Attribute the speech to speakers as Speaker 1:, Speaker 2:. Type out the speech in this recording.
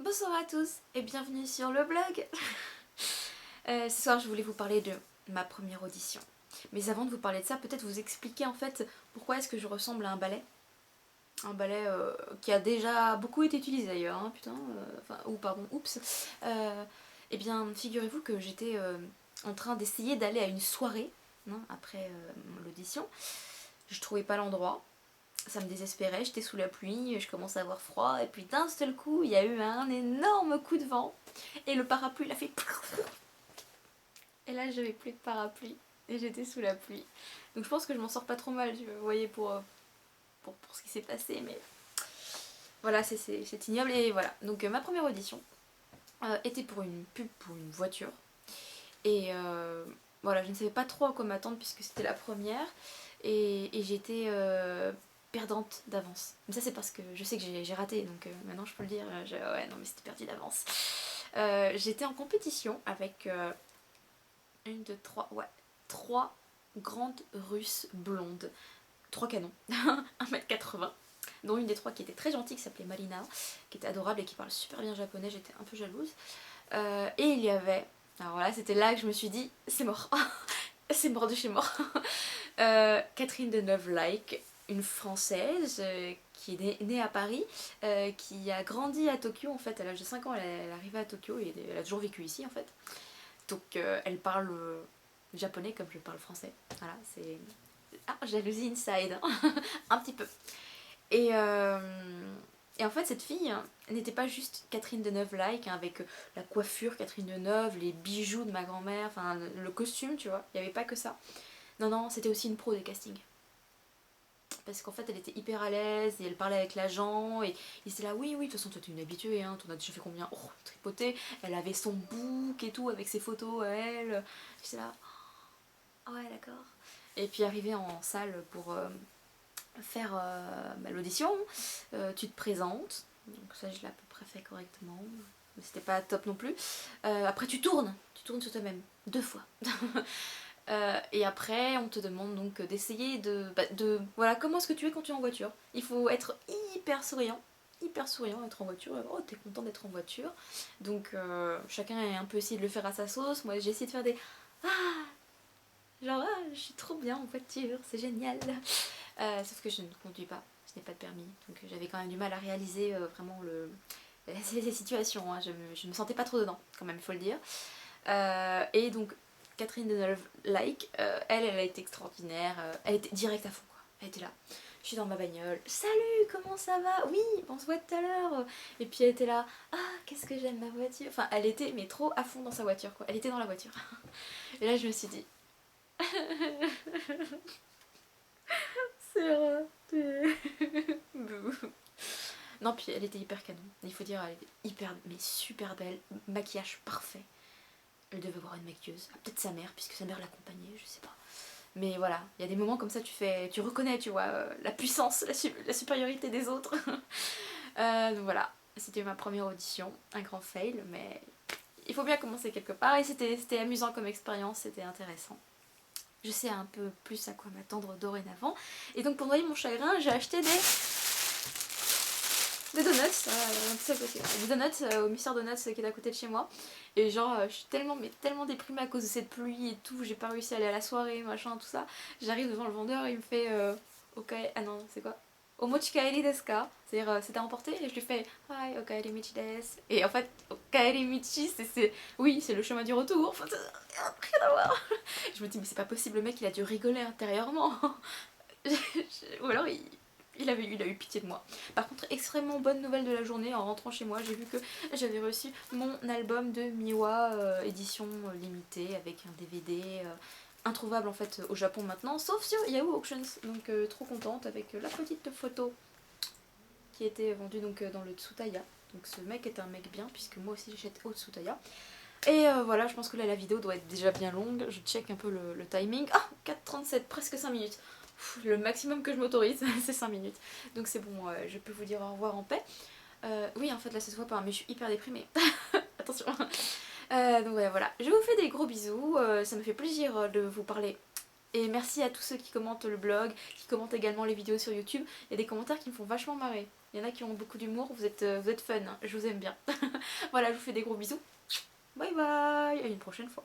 Speaker 1: Bonsoir à tous et bienvenue sur le blog. Ce soir je voulais vous parler de ma première audition. Mais avant de vous parler de ça, peut-être vous expliquer en fait pourquoi est-ce que je ressemble à un ballet. Un ballet qui a déjà beaucoup été utilisé d'ailleurs, hein, putain, ou pardon, oups. Eh bien, figurez-vous que j'étais en train d'essayer d'aller à une soirée, hein, après l'audition. Je trouvais pas l'endroit. Ça me désespérait, j'étais sous la pluie, je commençais à avoir froid, et puis d'un seul coup, il y a eu un énorme coup de vent, et le parapluie il a fait... Et là, j'avais plus de parapluie, et j'étais sous la pluie. Donc je pense que je m'en sors pas trop mal, vous voyez, pour ce qui s'est passé, mais... Voilà, c'est ignoble, et voilà. Donc ma première audition était pour une pub pour une voiture, et voilà, je ne savais pas trop à quoi m'attendre, puisque c'était la première, et j'étais... perdante d'avance. Mais ça c'est parce que je sais que j'ai raté, donc maintenant je peux le dire, ouais non mais c'était perdu d'avance. J'étais en compétition avec une, deux, trois, ouais, trois grandes russes blondes, trois canons, 1,80 m, dont une des trois qui était très gentille, qui s'appelait Marina, qui était adorable et qui parle super bien japonais, j'étais un peu jalouse. Et il y avait, alors voilà, c'était là que je me suis dit, c'est mort, c'est mort de chez mort. Catherine Deneuve-like, une française qui est née à Paris, qui a grandi à Tokyo en fait. À l'âge de 5 ans, elle est arrivée à Tokyo et elle a toujours vécu ici en fait. Donc elle parle japonais comme je parle français. Voilà, c'est. Ah, jalousie inside, un petit peu. Et, euh, et en fait, cette fille n'était pas juste Catherine Deneuve-like, hein, avec la coiffure Catherine Deneuve, les bijoux de ma grand-mère, enfin le costume, tu vois. Il n'y avait pas que ça. Non, non, c'était aussi une pro des castings. Parce qu'en fait, elle était hyper à l'aise et elle parlait avec l'agent. Et il était là, oui, oui, de toute façon, toi, t'es une habituée, hein, t'en as déjà fait combien? Oh, tripoté. Elle avait son book et tout avec ses photos à elle. J'étais là, ah ouais, d'accord. Et puis, arrivé en salle pour faire l'audition, tu te présentes. Donc, ça, je l'ai à peu près fait correctement. Mais c'était pas top non plus. Après, tu tournes sur toi-même, 2 fois. Et après, on te demande donc d'essayer voilà, comment est-ce que tu es quand tu es en voiture. Il faut être hyper souriant, être en voiture. Oh, t'es content d'être en voiture. Donc, chacun a un peu essayé de le faire à sa sauce. Moi, j'ai essayé de faire des ah, genre, ah, je suis trop bien en voiture, c'est génial. Sauf que je ne conduis pas, je n'ai pas de permis. Donc, j'avais quand même du mal à réaliser vraiment les situations. Hein. Je me sentais pas trop dedans, quand même, il faut le dire. Et donc, Catherine Deneuve-like, elle a été extraordinaire, elle était direct à fond quoi. Elle était là, je suis dans ma bagnole, salut, comment ça va? Oui, on se voit tout à l'heure. Et puis elle était là, ah, qu'est-ce que j'aime ma voiture. Enfin, elle était mais trop à fond dans sa voiture quoi, elle était dans la voiture. Et là je me suis dit, c'est raté. Non, puis elle était hyper canon, il faut dire, elle était hyper, mais super belle, maquillage parfait. Elle devait avoir une maquilleuse, ah, peut-être sa mère, puisque sa mère l'accompagnait, je sais pas. Mais voilà, il y a des moments comme ça, tu reconnais, tu vois, la puissance, la supériorité des autres. Donc voilà, c'était ma première audition, un grand fail, mais il faut bien commencer quelque part. Et c'était amusant comme expérience, c'était intéressant. Je sais un peu plus à quoi m'attendre dorénavant. Et donc pour noyer mon chagrin, j'ai acheté des donuts, des donuts au Mister Donuts qui est à côté de chez moi. Et genre, je suis tellement, mais tellement déprimée à cause de cette pluie et tout, j'ai pas réussi à aller à la soirée, machin, tout ça. J'arrive devant le vendeur, il me fait ah non, c'est quoi? Omochikaeri desu ka? C'est-à-dire, c'est à emporter? Et je lui fais Hi, okaeri michi desu. Et en fait, okaeri michi, oui, c'est le chemin du retour. Enfin, rien à voir. Je me dis, mais c'est pas possible, le mec il a dû rigoler intérieurement. Ou alors il a eu pitié de moi. Par contre, extrêmement bonne nouvelle de la journée, en rentrant chez moi, j'ai vu que j'avais reçu mon album de Miwa, édition limitée, avec un DVD introuvable en fait au Japon maintenant, sauf sur Yahoo Auctions. Donc trop contente avec la petite photo qui était vendue donc dans le Tsutaya. Donc ce mec est un mec bien, puisque moi aussi j'achète au Tsutaya. Et voilà, je pense que là la vidéo doit être déjà bien longue. Je check un peu le timing. Ah, 4h37, presque 5 minutes. Le maximum que je m'autorise, c'est 5 minutes. Donc c'est bon, je peux vous dire au revoir en paix. Oui, en fait, là, ça se voit pas, mais je suis hyper déprimée. Attention. Donc voilà, je vous fais des gros bisous. Ça me fait plaisir de vous parler. Et merci à tous ceux qui commentent le blog, qui commentent également les vidéos sur YouTube. Il y a des commentaires qui me font vachement marrer. Il y en a qui ont beaucoup d'humour, vous êtes fun, hein, je vous aime bien. Voilà, je vous fais des gros bisous. Bye bye, à une prochaine fois.